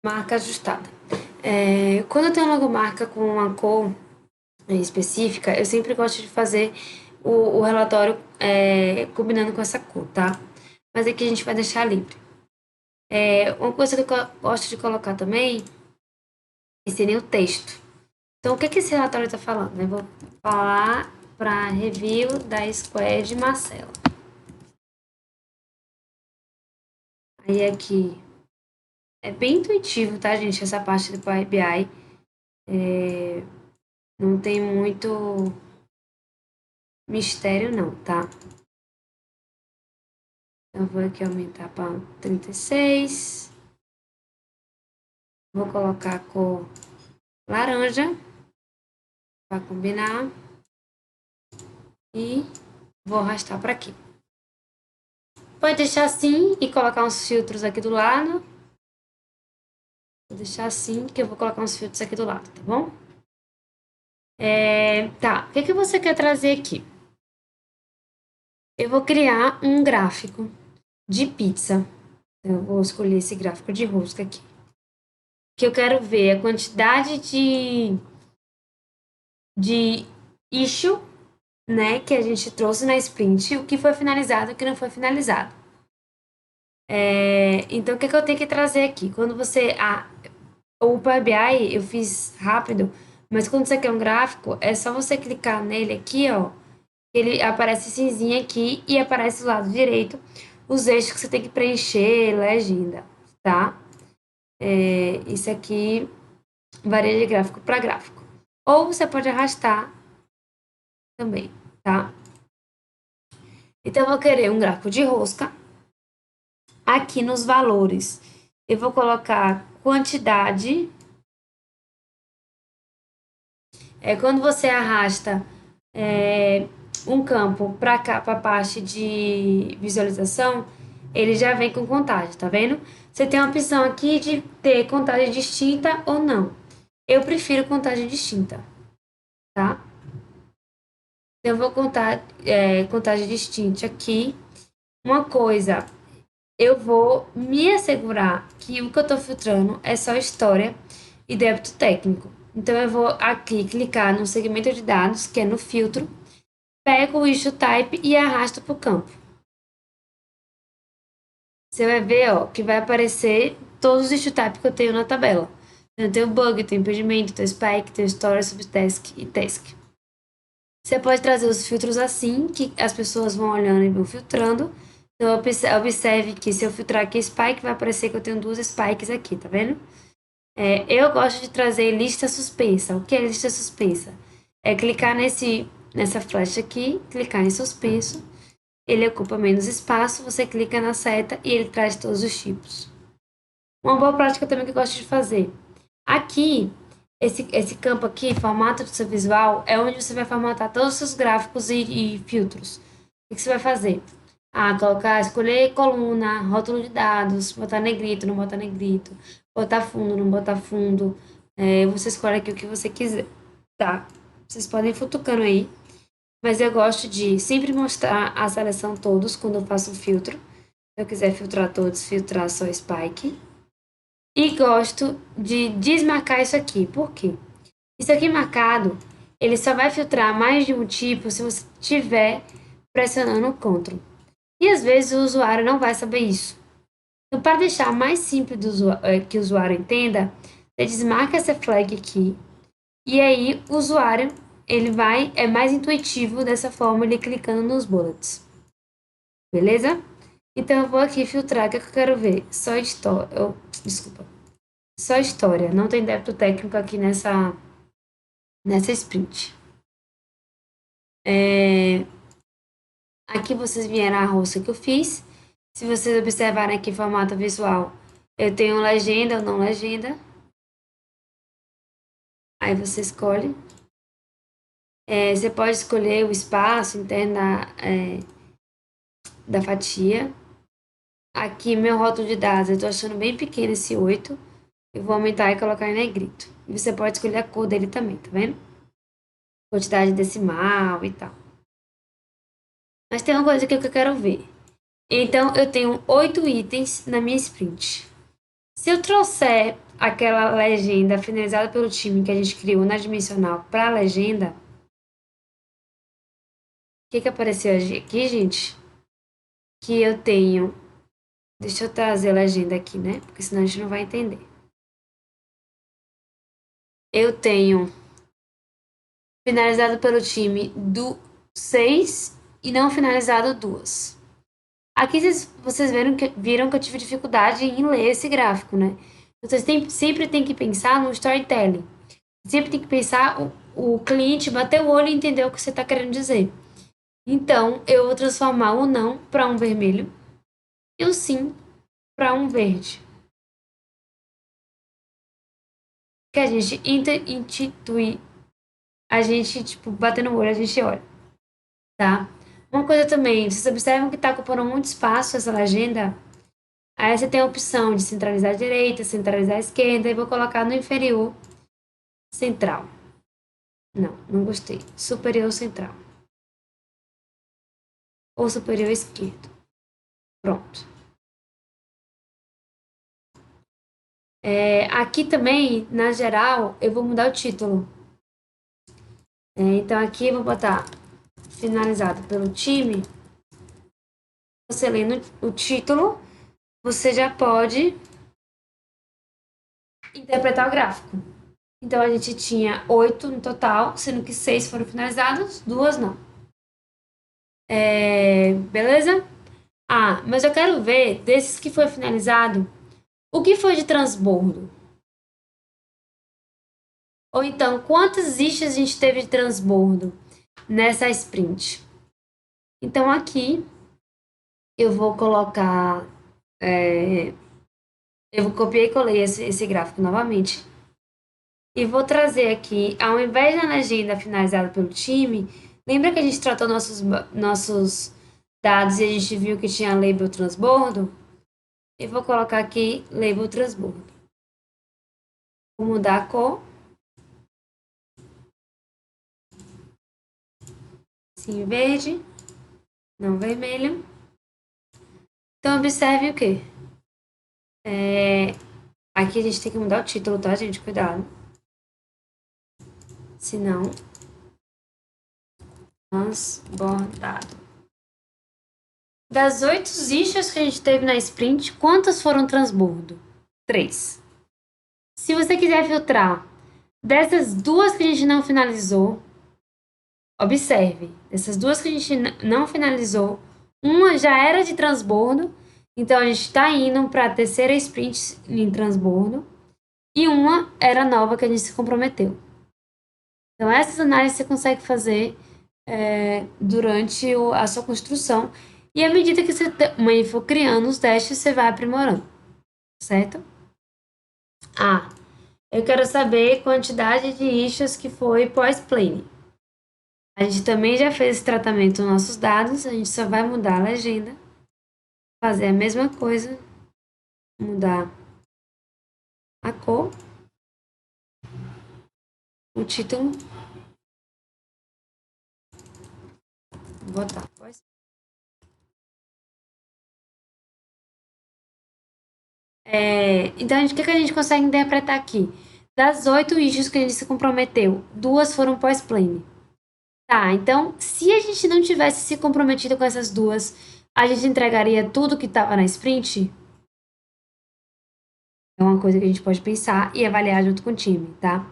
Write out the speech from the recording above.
Marca ajustada. Quando eu tenho logomarca com uma cor específica, eu sempre gosto de fazer o relatório combinando com essa cor, tá? Mas aqui a gente vai deixar livre. Uma coisa que eu gosto de colocar também seria o texto. Então, o que esse relatório está falando? Eu vou falar para review da Squad Marcela. Aí aqui é bem intuitivo, tá, gente? Essa parte do Power BI. Não tem muito mistério, não, tá? Eu vou aqui aumentar para 36. Vou colocar a cor laranja para combinar. E vou arrastar para aqui. Pode deixar assim e colocar uns filtros aqui do lado. Vou deixar assim que eu vou colocar uns filtros aqui do lado, tá bom? Tá, o que você quer trazer aqui? Eu vou criar um gráfico de pizza. Eu vou escolher esse gráfico de rosca aqui. Que eu quero ver a quantidade de issue, né, que a gente trouxe na sprint, o que foi finalizado e o que não foi finalizado. Então, o que eu tenho que trazer aqui? Quando você... o Power BI eu fiz rápido, mas quando você quer um gráfico, é só você clicar nele aqui, ó. Ele aparece cinzinha aqui e aparece do lado direito os eixos que você tem que preencher, legenda, tá? Isso aqui varia de gráfico para gráfico. Ou você pode arrastar também, tá? Então, eu vou querer um gráfico de rosca. Aqui nos valores, eu vou colocar quantidade. Quando você arrasta um campo para cá, para a parte de visualização, ele já vem com contagem, tá vendo? Você tem a opção aqui de ter contagem distinta ou não. Eu prefiro contagem distinta, tá? Então, eu vou contar contagem distinta aqui. Uma coisa, eu vou me assegurar que o que eu estou filtrando é só história e débito técnico. Então, eu vou aqui clicar no segmento de dados, que é no filtro, pego o issue type e arrasto para o campo. Você vai ver, ó, que vai aparecer todos os issue types que eu tenho na tabela. Então, eu tenho bug, tenho impedimento, tenho spike, tenho story, subtask e task. Você pode trazer os filtros assim, que as pessoas vão olhando e vão filtrando. Então, observe que se eu filtrar aqui spike, vai aparecer que eu tenho duas spikes aqui, tá vendo? Eu gosto de trazer lista suspensa. O que é lista suspensa? É clicar nessa flecha aqui, clicar em suspenso. Ele ocupa menos espaço, você clica na seta e ele traz todos os tipos. Uma boa prática também que eu gosto de fazer. Aqui, esse campo aqui, formato do seu visual, é onde você vai formatar todos os seus gráficos e filtros. O que você vai fazer? Escolher coluna, rótulo de dados, botar negrito, não botar negrito, botar fundo, não botar fundo. Você escolhe aqui o que você quiser, tá? Vocês podem ir futucando aí, mas eu gosto de sempre mostrar a seleção todos quando eu faço um filtro. Se eu quiser filtrar todos, filtrar só Spike. E gosto de desmarcar isso aqui. Por quê? Isso aqui marcado, ele só vai filtrar mais de um tipo se você estiver pressionando o Ctrl. E às vezes o usuário não vai saber isso. Então, para deixar mais simples que o usuário entenda, você desmarca essa flag aqui. E aí o usuário, é mais intuitivo dessa forma, ele clicando nos bullets. Beleza? Então eu vou aqui filtrar, o que eu quero ver? Só história. Desculpa. Só história. Não tem débito técnico aqui nessa sprint. Aqui vocês vieram a roça que eu fiz. Se vocês observarem aqui formato visual, eu tenho legenda ou não legenda. Aí você escolhe. Você pode escolher o espaço interno da fatia. Aqui, meu rótulo de dados, eu tô achando bem pequeno esse 8. Eu vou aumentar e colocar em negrito. E você pode escolher a cor dele também, tá vendo? Quantidade decimal e tal. Mas tem uma coisa aqui que eu quero ver. Então, eu tenho 8 itens na minha sprint. Se eu trouxer aquela legenda finalizada pelo time que a gente criou na dimensional para a legenda, o que apareceu aqui, gente? Que eu tenho. Deixa eu trazer a legenda aqui, né? Porque senão a gente não vai entender. Eu tenho finalizado pelo time do 6 e não finalizado 2. Aqui vocês viram que eu tive dificuldade em ler esse gráfico, né? Vocês sempre tem que pensar no storytelling. Sempre tem que pensar o cliente bater o olho e entender o que você está querendo dizer. Então, eu vou transformar o não para um vermelho e o sim para um verde. Que a gente intitui, a gente, tipo, batendo o olho, a gente olha, tá? Uma coisa também, vocês observam que está ocupando muito espaço essa legenda. Aí você tem a opção de centralizar a direita, centralizar a esquerda, e vou colocar no inferior central. Não gostei. Superior central. Ou superior esquerdo. Pronto. Aqui também, na geral, eu vou mudar o título. Então aqui eu vou botar finalizado pelo time. Você lendo o título, você já pode interpretar o gráfico. Então a gente tinha 8 no total, sendo que 6 foram finalizados, 2 não. Beleza? Ah, mas eu quero ver desses que foi finalizado, o que foi de transbordo? Ou então, quantas issues a gente teve de transbordo nessa sprint? Então aqui eu vou colocar, eu vou copiar e colei esse gráfico novamente. E vou trazer aqui, ao invés da legenda finalizada pelo time, lembra que a gente tratou nossos dados e a gente viu que tinha label transbordo? Eu vou colocar aqui label transbordo. Vou mudar a cor. Sim, verde, não vermelho. Então, observe o quê? Aqui a gente tem que mudar o título, tá, gente? Cuidado. Senão, transbordado. Das 8 issues que a gente teve na sprint, quantas foram transbordo? 3. Se você quiser filtrar dessas duas que a gente não finalizou, observe, essas duas que a gente não finalizou, uma já era de transbordo, então a gente está indo para a terceira sprint em transbordo, e uma era nova que a gente se comprometeu. Então, essas análises você consegue fazer durante a sua construção, e à medida que você também for criando os testes, você vai aprimorando, certo? Ah, eu quero saber a quantidade de issues que foi pós-plane. A gente também já fez esse tratamento nos nossos dados, a gente só vai mudar a legenda, fazer a mesma coisa, mudar a cor, o título, botar pós. Então, o que a gente consegue interpretar aqui? Das 8 issues que a gente se comprometeu, 2 foram pós-plane. Tá, então, se a gente não tivesse se comprometido com essas duas, a gente entregaria tudo que estava na sprint? É uma coisa que a gente pode pensar e avaliar junto com o time, tá?